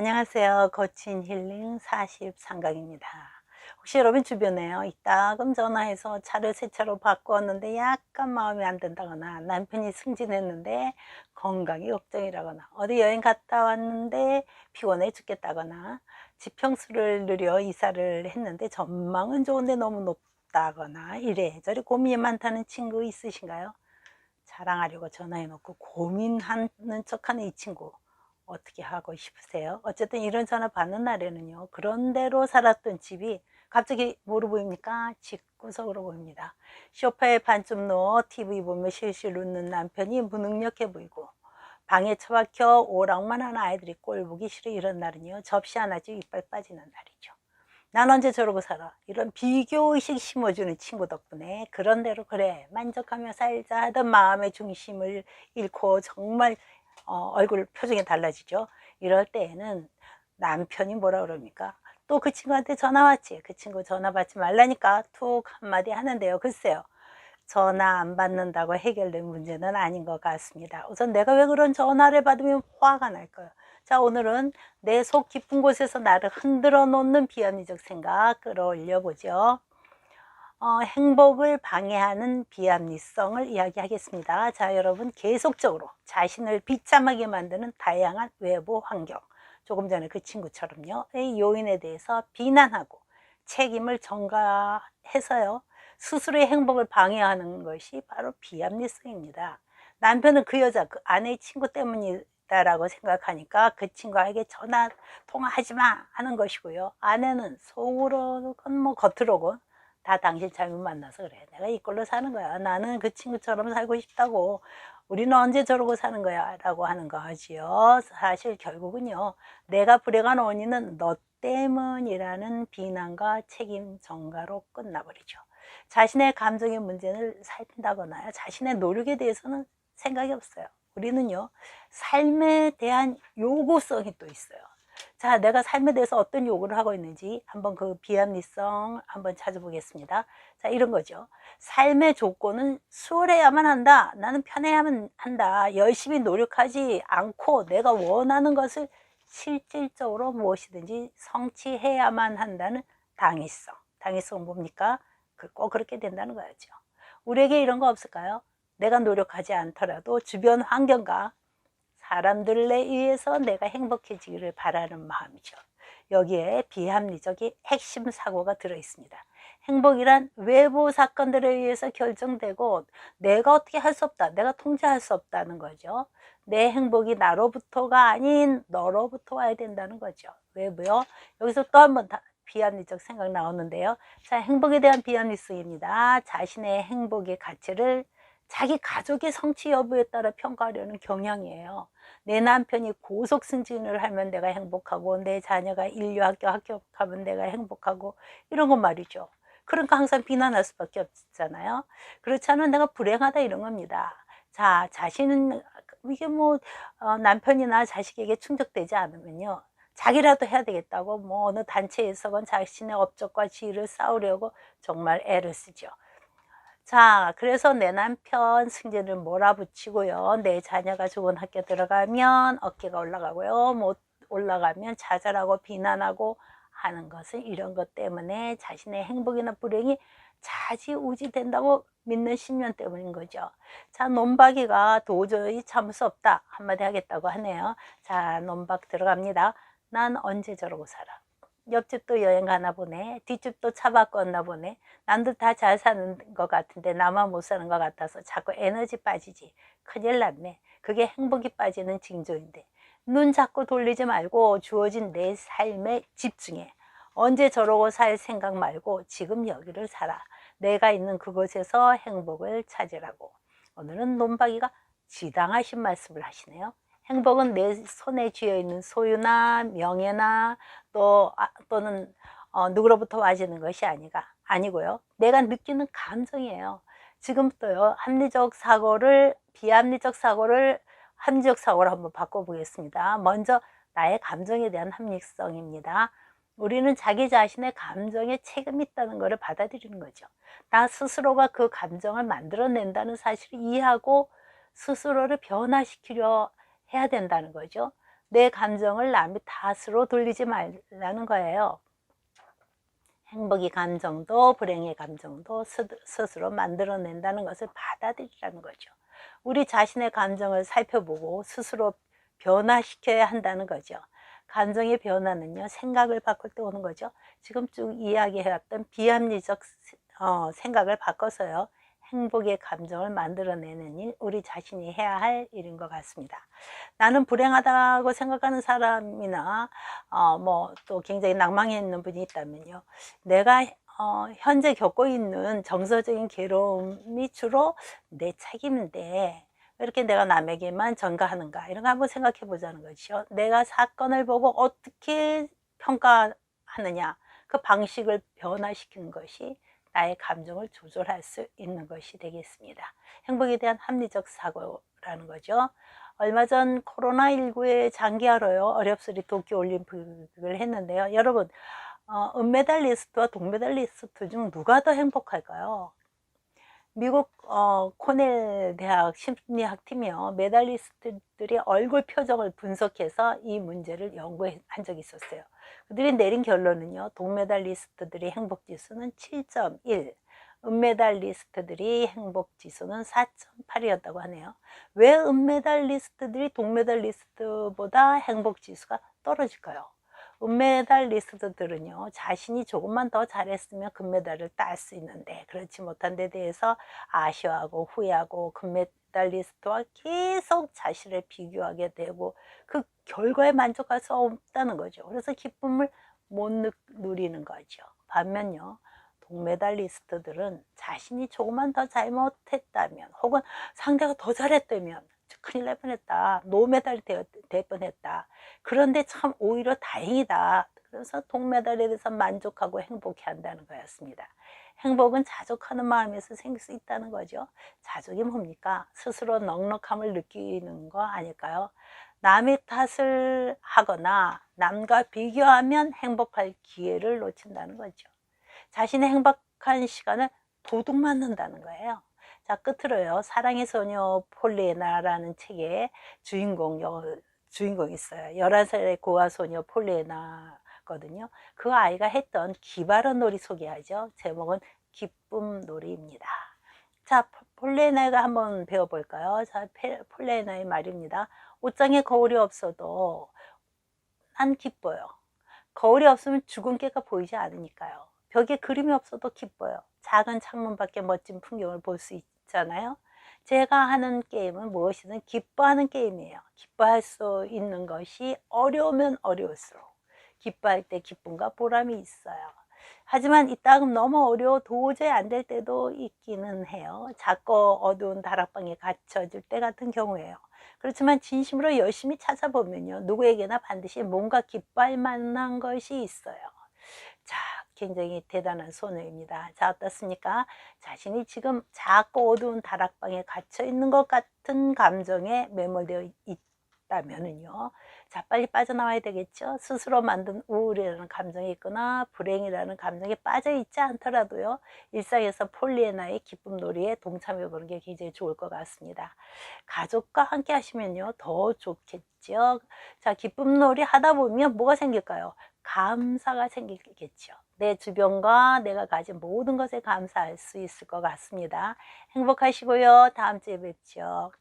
안녕하세요. 거친 힐링 43강입니다. 혹시 여러분 주변에요, 이따금 전화해서 차를 새 차로 바꾸었는데 약간 마음에 안 든다거나, 남편이 승진했는데 건강이 걱정이라거나, 어디 여행 갔다 왔는데 피곤해 죽겠다거나, 집 평수를 늘려 이사를 했는데 전망은 좋은데 너무 높다거나, 이래저래 고민이 많다는 친구 있으신가요? 자랑하려고 전화해 놓고 고민하는 척하는 이 친구 어떻게 하고 싶으세요? 어쨌든 이런 전화 받는 날에는요, 그런 대로 살았던 집이 갑자기 뭐로 보입니까? 집구석으로 보입니다. 소파에 반쯤 누워 TV 보며 실실 웃는 남편이 무능력해 보이고, 방에 처박혀 오락만 하는 아이들이 꼴 보기 싫어. 이런 날은요, 접시 하나씩 이빨 빠지는 날이죠. 난 언제 저러고 살아? 이런 비교의식 심어주는 친구 덕분에 그런 대로 그래 만족하며 살자 하던 마음의 중심을 잃고 정말 얼굴 표정이 달라지죠. 이럴 때에는 남편이 뭐라 그럽니까? 또 그 친구한테 전화 왔지. 그 친구 전화 받지 말라니까 툭 한마디 하는데요. 글쎄요, 전화 안 받는다고 해결된 문제는 아닌 것 같습니다. 우선 내가 왜 그런 전화를 받으면 화가 날까요? 자, 오늘은 내 속 깊은 곳에서 나를 흔들어 놓는 비합리적 생각 끌어올려 보죠. 행복을 방해하는 비합리성을 이야기하겠습니다. 자, 여러분, 계속적으로 자신을 비참하게 만드는 다양한 외부 환경, 조금 전에 그 친구처럼요, 이 요인에 대해서 비난하고 책임을 전가해서요, 스스로의 행복을 방해하는 것이 바로 비합리성입니다. 남편은 그 여자, 그 아내의 친구 때문이다라고 생각하니까 그 친구에게 전화 통화하지 마 하는 것이고요. 아내는 속으로건 뭐 겉으로건 다 당신 잘못 만나서 그래. 내가 이꼴로 사는 거야. 나는 그 친구처럼 살고 싶다고. 우리는 언제 저러고 사는 거야? 라고 하는 거지요. 사실 결국은요, 내가 불행한 원인은 너 때문이라는 비난과 책임 전가로 끝나버리죠. 자신의 감정의 문제를 살핀다거나 자신의 노력에 대해서는 생각이 없어요. 우리는요, 삶에 대한 요구성이 또 있어요. 자, 내가 삶에 대해서 어떤 요구를 하고 있는지 한번 그 비합리성 한번 찾아보겠습니다. 자, 이런 거죠. 삶의 조건은 수월해야만 한다. 나는 편해야만 한다. 열심히 노력하지 않고 내가 원하는 것을 실질적으로 무엇이든지 성취해야만 한다는 당위성. 당위성은 뭡니까? 꼭 그렇게 된다는 거죠. 우리에게 이런 거 없을까요? 내가 노력하지 않더라도 주변 환경과 사람들에 의해서 내가 행복해지기를 바라는 마음이죠. 여기에 비합리적인 핵심 사고가 들어 있습니다. 행복이란 외부 사건들에 의해서 결정되고 내가 어떻게 할 수 없다, 내가 통제할 수 없다는 거죠. 내 행복이 나로부터가 아닌 너로부터 와야 된다는 거죠. 외부요. 여기서 또 한 번 비합리적 생각 나오는데요. 자, 행복에 대한 비합리성입니다. 자신의 행복의 가치를 자기 가족의 성취 여부에 따라 평가하려는 경향이에요. 내 남편이 고속 승진을 하면 내가 행복하고, 내 자녀가 인류학교 합격하면 내가 행복하고, 이런 거 말이죠. 그러니까 항상 비난할 수밖에 없잖아요. 그렇지 않으면 내가 불행하다 이런 겁니다. 자, 자신은 이게 뭐 남편이나 자식에게 충족되지 않으면요, 자기라도 해야 되겠다고 뭐 어느 단체에서건 자신의 업적과 지위를 쌓으려고 정말 애를 쓰죠. 자, 그래서 내 남편 승진을 몰아붙이고요. 내 자녀가 좋은 학교 들어가면 어깨가 올라가고요. 못 올라가면 좌절하고 비난하고 하는 것은 이런 것 때문에 자신의 행복이나 불행이 좌지우지 된다고 믿는 신념 때문인 거죠. 자, 논박이가 도저히 참을 수 없다. 한마디 하겠다고 하네요. 자, 논박 들어갑니다. 난 언제 저러고 살아? 옆집도 여행 가나 보네. 뒷집도 차 바꿨나 보네. 남들 다 잘 사는 것 같은데 나만 못 사는 것 같아서 자꾸 에너지 빠지지. 큰일 났네. 그게 행복이 빠지는 징조인데. 눈 자꾸 돌리지 말고 주어진 내 삶에 집중해. 언제 저러고 살 생각 말고 지금 여기를 살아. 내가 있는 그곳에서 행복을 찾으라고. 오늘은 논박이가 지당하신 말씀을 하시네요. 행복은 내 손에 쥐어 있는 소유나 명예나 또는 누구로부터 와지는 것이 아니고요. 내가 느끼는 감정이에요. 지금부터요, 비합리적 사고를 합리적 사고로 한번 바꿔보겠습니다. 먼저 나의 감정에 대한 합리성입니다. 우리는 자기 자신의 감정에 책임이 있다는 것을 받아들이는 거죠. 나 스스로가 그 감정을 만들어낸다는 사실을 이해하고 스스로를 변화시키려 해야 된다는 거죠. 내 감정을 남의 탓으로 돌리지 말라는 거예요. 행복의 감정도 불행의 감정도 스스로 만들어낸다는 것을 받아들이라는 거죠. 우리 자신의 감정을 살펴보고 스스로 변화시켜야 한다는 거죠. 감정의 변화는요, 생각을 바꿀 때 오는 거죠. 지금 쭉 이야기해왔던 비합리적 생각을 바꿔서요, 행복의 감정을 만들어내는 일, 우리 자신이 해야 할 일인 것 같습니다. 나는 불행하다고 생각하는 사람이나 뭐 또 굉장히 낭망해 있는 분이 있다면요, 내가 현재 겪고 있는 정서적인 괴로움이 주로 내 책임인데 왜 이렇게 내가 남에게만 전가하는가, 이런 거 한번 생각해 보자는 거죠. 내가 사건을 보고 어떻게 평가하느냐, 그 방식을 변화시키는 것이 나의 감정을 조절할 수 있는 것이 되겠습니다. 행복에 대한 합리적 사고라는 거죠. 얼마 전 코로나19에 장기하러요, 어렵소리 도쿄올림픽을 했는데요. 여러분, 은메달리스트와 동메달리스트 중 누가 더 행복할까요? 미국 코넬 대학 심리학 팀이요, 메달리스트들의 얼굴 표정을 분석해서 이 문제를 연구한 적이 있었어요. 그들이 내린 결론은요, 동메달리스트들의 행복 지수는 7.1, 은메달리스트들이 행복 지수는 4.8이었다고 하네요. 왜 은메달리스트들이 동메달리스트보다 행복 지수가 떨어질까요? 은메달리스트들은요, 자신이 조금만 더 잘했으면 금메달을 딸 수 있는데 그렇지 못한 데 대해서 아쉬워하고 후회하고, 금메달리스트와 계속 자신을 비교하게 되고 그 결과에 만족할 수 없다는 거죠. 그래서 기쁨을 못 누리는 거죠. 반면요, 동메달리스트들은 자신이 조금만 더 잘못했다면, 혹은 상대가 더 잘했다면 큰일 날 뻔했다, 노메달이 될 뻔했다, 그런데 참 오히려 다행이다, 그래서 동메달에 대해서 만족하고 행복해 한다는 거였습니다. 행복은 자족하는 마음에서 생길 수 있다는 거죠. 자족이 뭡니까? 스스로 넉넉함을 느끼는 거 아닐까요? 남의 탓을 하거나 남과 비교하면 행복할 기회를 놓친다는 거죠. 자신의 행복한 시간을 도둑맞는다는 거예요. 자, 끝으로요, 사랑의 소녀 폴리에나라는 책에 주인공이 있어요. 11살의 고아 소녀 폴리에나거든요. 그 아이가 했던 기발한 놀이 소개하죠. 제목은 기쁨 놀이입니다. 자, 폴리에나가 한번 배워볼까요? 자, 폴리에나의 말입니다. 옷장에 거울이 없어도 난 기뻐요. 거울이 없으면 죽은 깨가 보이지 않으니까요. 벽에 그림이 없어도 기뻐요. 작은 창문 밖에 멋진 풍경을 볼 수 있잖아요. 제가 하는 게임은 무엇이든 기뻐하는 게임이에요. 기뻐할 수 있는 것이 어려우면 어려울수록 기뻐할 때 기쁨과 보람이 있어요. 하지만 이따금 너무 어려워 도저히 안 될 때도 있기는 해요. 작고 어두운 다락방에 갇혀질 때 같은 경우에요. 그렇지만 진심으로 열심히 찾아보면요, 누구에게나 반드시 뭔가 기뻐할 만한 것이 있어요. 자, 굉장히 대단한 소녀입니다. 자, 어떻습니까? 자신이 지금 작고 어두운 다락방에 갇혀 있는 것 같은 감정에 매몰되어 있다면은요, 자, 빨리 빠져나와야 되겠죠. 스스로 만든 우울이라는 감정이 있거나 불행이라는 감정에 빠져 있지 않더라도요, 일상에서 폴리에나의 기쁨 놀이에 동참해 보는 게 굉장히 좋을 것 같습니다. 가족과 함께 하시면요, 더 좋겠죠. 자, 기쁨 놀이 하다 보면 뭐가 생길까요? 감사가 생기겠죠. 내 주변과 내가 가진 모든 것에 감사할 수 있을 것 같습니다. 행복하시고요. 다음 주에 뵙죠.